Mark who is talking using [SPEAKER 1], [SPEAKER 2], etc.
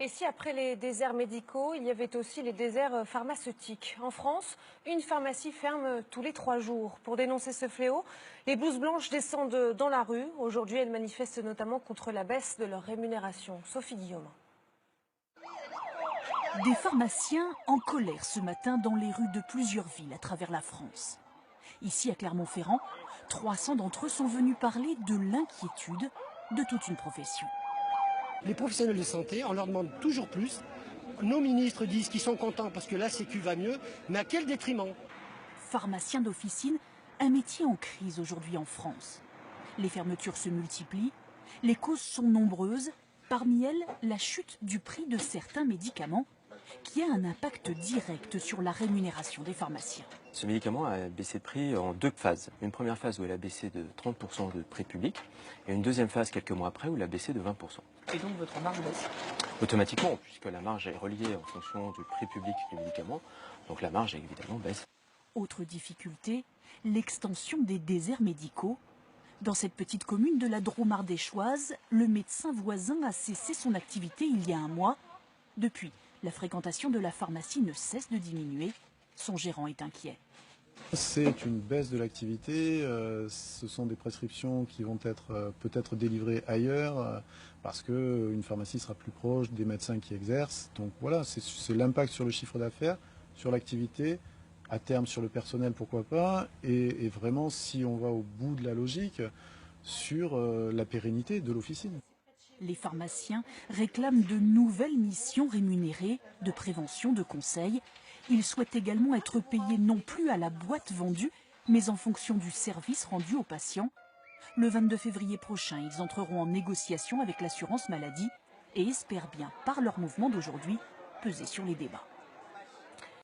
[SPEAKER 1] Et si après les déserts médicaux, il y avait aussi les déserts pharmaceutiques? En France, une pharmacie ferme tous les 3 jours. Pour dénoncer ce fléau, les blouses blanches descendent dans la rue. Aujourd'hui, elles manifestent notamment contre la baisse de leur rémunération. Sophie Guillaume.
[SPEAKER 2] Des pharmaciens en colère ce matin dans les rues de plusieurs villes à travers la France. Ici à Clermont-Ferrand, 300 d'entre eux sont venus parler de l'inquiétude de toute une profession.
[SPEAKER 3] Les professionnels de santé, on leur demande toujours plus. Nos ministres disent qu'ils sont contents parce que la Sécu va mieux, mais à quel détriment?
[SPEAKER 2] Pharmacien d'officine, un métier en crise aujourd'hui en France. Les fermetures se multiplient, les causes sont nombreuses, parmi elles la chute du prix de certains médicaments qui a un impact direct sur la rémunération des pharmaciens.
[SPEAKER 4] Ce médicament a baissé de prix en 2 phases. Une première phase où il a baissé de 30% de prix public et une deuxième phase quelques mois après où il a baissé de 20%.
[SPEAKER 2] Et donc votre marge baisse?
[SPEAKER 4] Automatiquement, puisque la marge est reliée en fonction du prix public du médicament, donc la marge évidemment baisse.
[SPEAKER 2] Autre difficulté, l'extension des déserts médicaux. Dans cette petite commune de la Drôme ardéchoise, le médecin voisin a cessé son activité il y a un mois. Depuis, la fréquentation de la pharmacie ne cesse de diminuer. Son gérant est inquiet.
[SPEAKER 5] C'est une baisse de l'activité, ce sont des prescriptions qui vont être peut-être délivrées ailleurs parce qu'une pharmacie sera plus proche des médecins qui exercent. Donc voilà, c'est l'impact sur le chiffre d'affaires, sur l'activité, à terme sur le personnel pourquoi pas, et vraiment si on va au bout de la logique, sur la pérennité de l'officine.
[SPEAKER 2] Les pharmaciens réclament de nouvelles missions rémunérées, de prévention, de conseil. Ils souhaitent également être payés non plus à la boîte vendue, mais en fonction du service rendu aux patients. Le 22 février prochain, ils entreront en négociation avec l'assurance maladie et espèrent bien, par leur mouvement d'aujourd'hui, peser sur les débats.